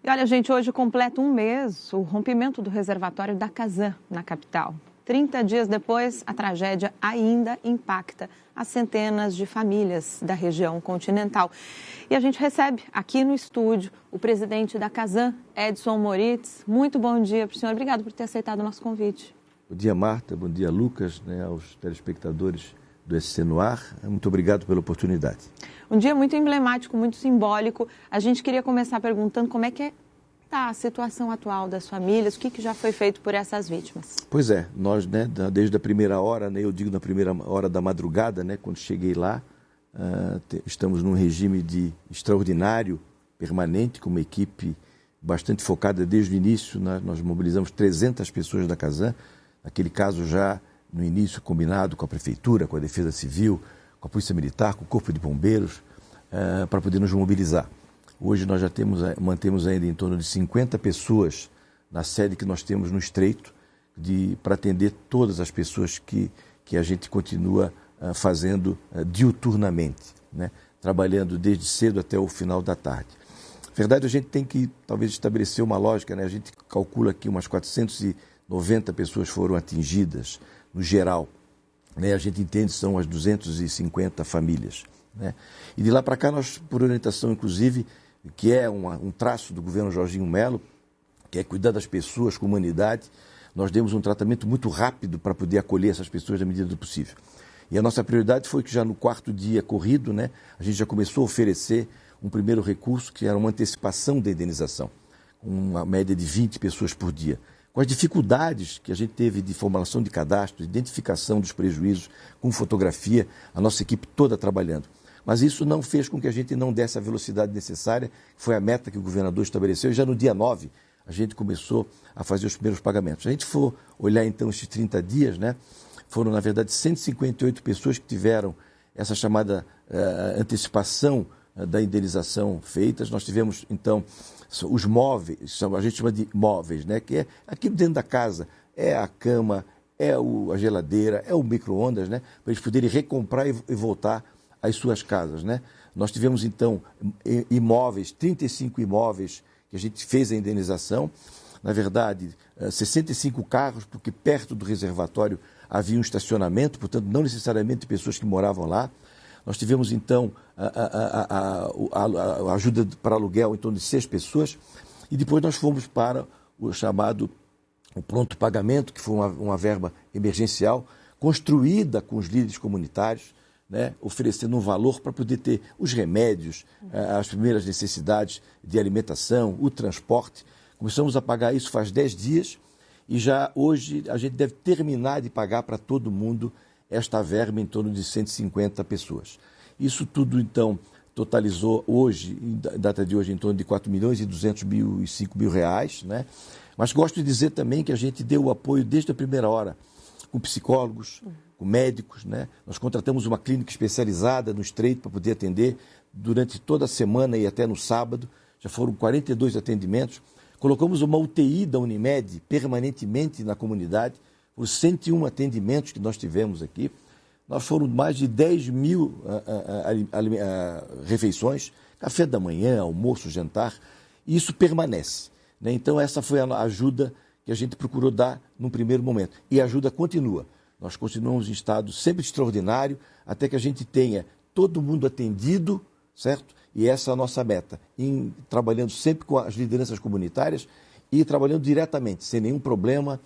E olha, gente, hoje completa um mês o rompimento do reservatório da Kazan, na capital. 30 dias depois, a tragédia ainda impacta as centenas de famílias da região continental. E a gente recebe aqui no estúdio o presidente da Kazan, Edson Moritz. Muito bom dia para o senhor. Obrigado por ter aceitado o nosso convite. Bom dia, Marta. Bom dia, Lucas, aos telespectadores do SC no Ar. Muito obrigado pela oportunidade. Um dia muito emblemático, muito simbólico. A gente queria começar perguntando como é que está a situação atual das famílias, o que já foi feito por essas vítimas. Pois é, nós, desde a primeira hora, eu digo na primeira hora da madrugada, quando cheguei lá, estamos num regime de extraordinário, permanente, com uma equipe bastante focada desde o início. Nós mobilizamos 300 pessoas da Kazan, naquele caso já no início combinado com a Prefeitura, com a Defesa Civil, com a Polícia Militar, com o Corpo de Bombeiros, para poder nos mobilizar. Hoje nós já mantemos ainda em torno de 50 pessoas na sede que nós temos no Estreito, para atender todas as pessoas que a gente continua fazendo diuturnamente, trabalhando desde cedo até o final da tarde. Na verdade, a gente tem que talvez estabelecer uma lógica, a gente calcula que umas 490 pessoas foram atingidas no geral. A gente entende que são as 250 famílias. E de lá para cá, nós, por orientação, inclusive, que é um traço do governo Jorginho Melo, que é cuidar das pessoas com humanidade, nós demos um tratamento muito rápido para poder acolher essas pessoas na medida do possível. E a nossa prioridade foi que já no 4º dia corrido, a gente já começou a oferecer um primeiro recurso, que era uma antecipação da indenização, com uma média de 20 pessoas por dia. Com as dificuldades que a gente teve de formulação de cadastro, identificação dos prejuízos, com fotografia, a nossa equipe toda trabalhando. Mas isso não fez com que a gente não desse a velocidade necessária, que foi a meta que o governador estabeleceu, e já no dia 9 a gente começou a fazer os primeiros pagamentos. Se a gente for olhar então esses 30 dias, foram na verdade 158 pessoas que tiveram essa chamada antecipação da indenização feitas. Nós tivemos então os móveis, a gente chama de móveis, que é aquilo dentro da casa, é a cama, é a geladeira, é o micro-ondas, para eles poderem recomprar e voltar às suas casas. Nós tivemos então imóveis, 35 imóveis que a gente fez a indenização, na verdade 65 carros, porque perto do reservatório havia um estacionamento, portanto não necessariamente pessoas que moravam lá. Nós tivemos, então, a ajuda para aluguel em torno de 6 pessoas e depois nós fomos para o chamado pronto pagamento, que foi uma verba emergencial, construída com os líderes comunitários, oferecendo um valor para poder ter os remédios, as primeiras necessidades de alimentação, o transporte. Começamos a pagar isso faz 10 dias e já hoje a gente deve terminar de pagar para todo mundo esta verba em torno de 150 pessoas. Isso tudo, então, totalizou hoje, em data de hoje, em torno de 4.205 mil reais, Mas gosto de dizer também que a gente deu o apoio desde a primeira hora, com psicólogos, com médicos, Nós contratamos uma clínica especializada no Estreito para poder atender durante toda a semana e até no sábado. Já foram 42 atendimentos. Colocamos uma UTI da Unimed permanentemente na comunidade, por 101 atendimentos que nós tivemos aqui. Nós foram mais de 10 mil refeições, café da manhã, almoço, jantar, e isso permanece. Então essa foi a ajuda que a gente procurou dar num primeiro momento. E a ajuda continua. Nós continuamos em estado sempre extraordinário, até que a gente tenha todo mundo atendido, certo? E essa é a nossa meta, trabalhando sempre com as lideranças comunitárias e trabalhando diretamente, sem nenhum problema,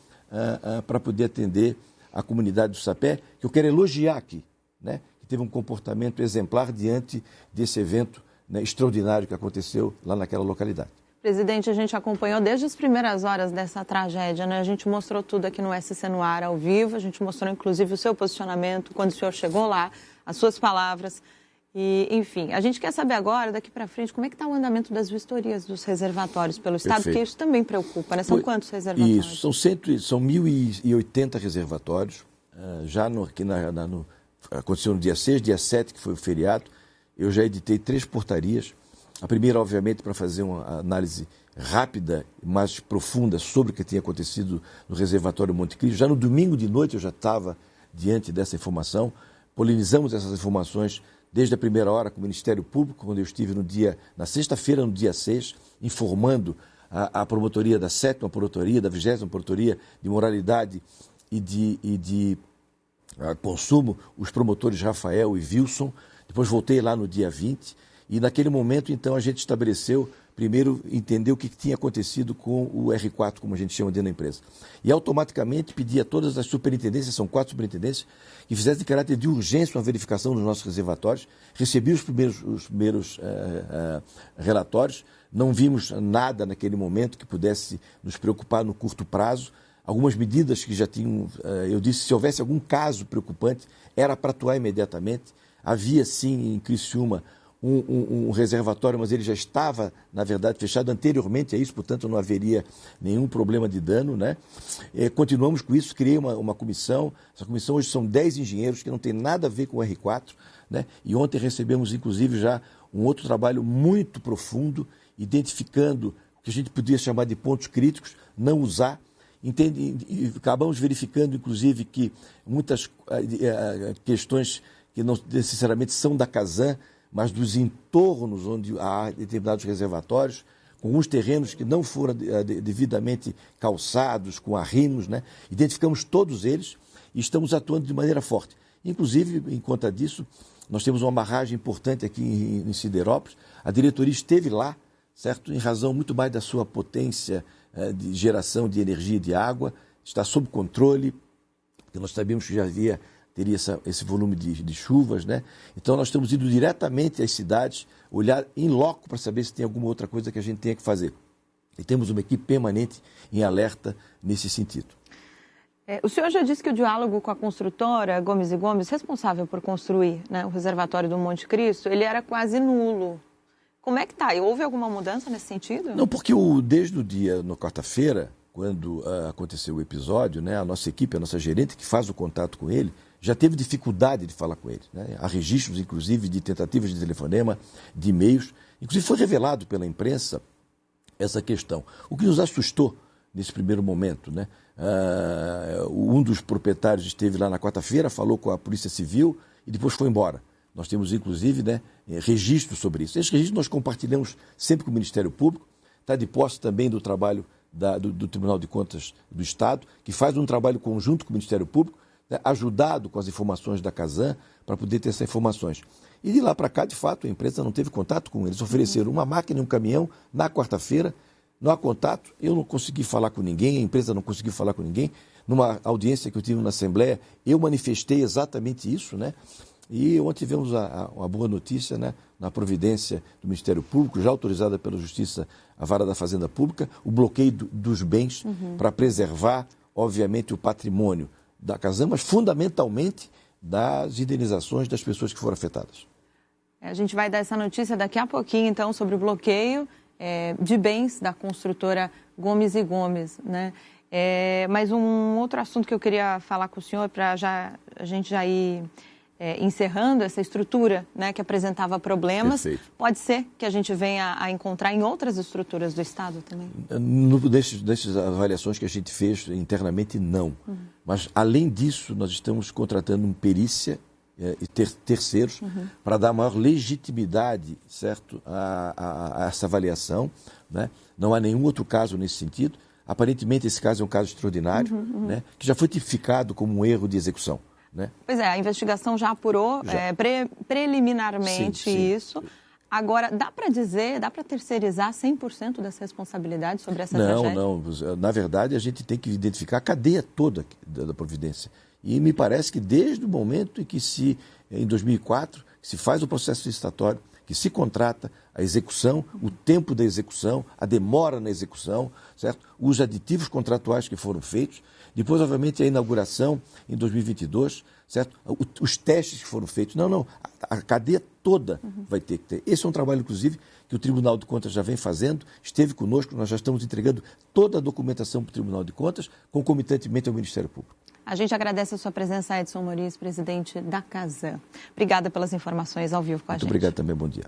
para poder atender a comunidade do Sapé, que eu quero elogiar aqui, que teve um comportamento exemplar diante desse evento extraordinário que aconteceu lá naquela localidade. Presidente, a gente acompanhou desde as primeiras horas dessa tragédia, A gente mostrou tudo aqui no SC no Ar ao vivo, a gente mostrou inclusive o seu posicionamento, quando o senhor chegou lá, as suas palavras. E, enfim, a gente quer saber agora, daqui para frente, como é que está o andamento das vistorias dos reservatórios pelo Estado, Perfeito. Porque isso também preocupa, São quantos reservatórios? Isso, são 1.080 reservatórios. Aconteceu no dia 6, dia 7, que foi o feriado. Eu já editei 3 portarias. A primeira, obviamente, para fazer uma análise rápida e mais profunda sobre o que tinha acontecido no reservatório Monte Cristo. Já no domingo de noite eu já estava diante dessa informação. Polinizamos essas informações desde a primeira hora com o Ministério Público, quando eu estive na sexta-feira, no dia 6, informando a promotoria da 7ª Promotoria, da 20ª Promotoria de Moralidade e de Consumo, os promotores Rafael e Wilson. Depois voltei lá no dia 20 e naquele momento, então, a gente estabeleceu, primeiro, entender o que tinha acontecido com o R4, como a gente chama dentro da empresa. E automaticamente pedi a todas as superintendências, são 4 superintendências, que fizessem de caráter de urgência uma verificação dos nossos reservatórios. Recebi os primeiros relatórios, não vimos nada naquele momento que pudesse nos preocupar no curto prazo. Algumas medidas que já tinham, eu disse, se houvesse algum caso preocupante, era para atuar imediatamente. Havia, sim, em Criciúma, um reservatório, mas ele já estava, na verdade, fechado anteriormente a isso, portanto não haveria nenhum problema de dano, né? Continuamos com isso, criei uma comissão. Essa comissão hoje são 10 engenheiros que não tem nada a ver com o R4, né? E ontem recebemos, inclusive, já um outro trabalho muito profundo, identificando o que a gente podia chamar de pontos críticos, não usar. E acabamos verificando, inclusive, que muitas questões que não necessariamente são da Casan, mas dos entornos onde há determinados reservatórios, com alguns terrenos que não foram devidamente calçados, com arrimos, né? Identificamos todos eles e estamos atuando de maneira forte. Inclusive, em conta disso, nós temos uma barragem importante aqui em Siderópolis. A diretoria esteve lá, certo? Em razão muito mais da sua potência de geração de energia e de água, está sob controle, porque nós sabíamos que teria esse volume de chuvas, né? Então nós estamos indo diretamente às cidades, olhar em loco para saber se tem alguma outra coisa que a gente tenha que fazer. E temos uma equipe permanente em alerta nesse sentido. O senhor já disse que o diálogo com a construtora Gomes e Gomes, responsável por construir, né, o reservatório do Monte Cristo, ele era quase nulo. Como é que está? Houve alguma mudança nesse sentido? Não, porque desde o dia, na quarta-feira, quando aconteceu o episódio, né, a nossa equipe, a nossa gerente que faz o contato com ele, já teve dificuldade de falar com ele, né? Há registros, inclusive, de tentativas de telefonema, de e-mails. Inclusive, foi revelado pela imprensa essa questão. O que nos assustou nesse primeiro momento, né? Um dos proprietários esteve lá na quarta-feira, falou com a Polícia Civil e depois foi embora. Nós temos, inclusive, né, registros sobre isso. Esses registros nós compartilhamos sempre com o Ministério Público. Está de posse também do trabalho do Tribunal de Contas do Estado, que faz um trabalho conjunto com o Ministério Público, ajudado com as informações da Casan para poder ter essas informações. E de lá para cá, de fato, a empresa não teve contato com eles. Ofereceram uma máquina e um caminhão na quarta-feira, não há contato, eu não consegui falar com ninguém, a empresa não conseguiu falar com ninguém. Numa audiência que eu tive na Assembleia, eu manifestei exatamente isso, né? E ontem tivemos uma boa notícia, né, na providência do Ministério Público, já autorizada pela Justiça, a Vara da Fazenda Pública, o bloqueio dos bens para preservar, obviamente, o patrimônio da Casan, mas fundamentalmente das indenizações das pessoas que foram afetadas. A gente vai dar essa notícia daqui a pouquinho, então, sobre o bloqueio de bens da construtora Gomes e Gomes, né? Mas um outro assunto que eu queria falar com o senhor, para a gente já ir encerrando essa estrutura, né, que apresentava problemas. Perfeito. Pode ser que a gente venha a encontrar em outras estruturas do Estado também? Dessas avaliações que a gente fez internamente, não. Mas, além disso, nós estamos contratando uma perícia e terceiros para dar maior legitimidade, certo, a essa avaliação, né? Não há nenhum outro caso nesse sentido. Aparentemente, esse caso é um caso extraordinário, né, que já foi tipificado como um erro de execução, né? Pois é, a investigação já apurou preliminarmente sim. Isso. Agora, dá para dizer, dá para terceirizar 100% dessa responsabilidade sobre essa tragédia? Não. Na verdade, a gente tem que identificar a cadeia toda da Providência. E me parece que desde o momento em que em 2004, se faz o processo licitatório, que se contrata a execução, o tempo da execução, a demora na execução, certo? Os aditivos contratuais que foram feitos, depois, obviamente, a inauguração em 2022, certo? Os testes que foram feitos. Não, a cadeia toda vai ter que ter. Esse é um trabalho, inclusive, que o Tribunal de Contas já vem fazendo, esteve conosco, nós já estamos entregando toda a documentação para o Tribunal de Contas, concomitantemente ao Ministério Público. A gente agradece a sua presença, Edson Moriz, presidente da Casan. Obrigada pelas informações ao vivo com a gente. Muito obrigado também, bom dia.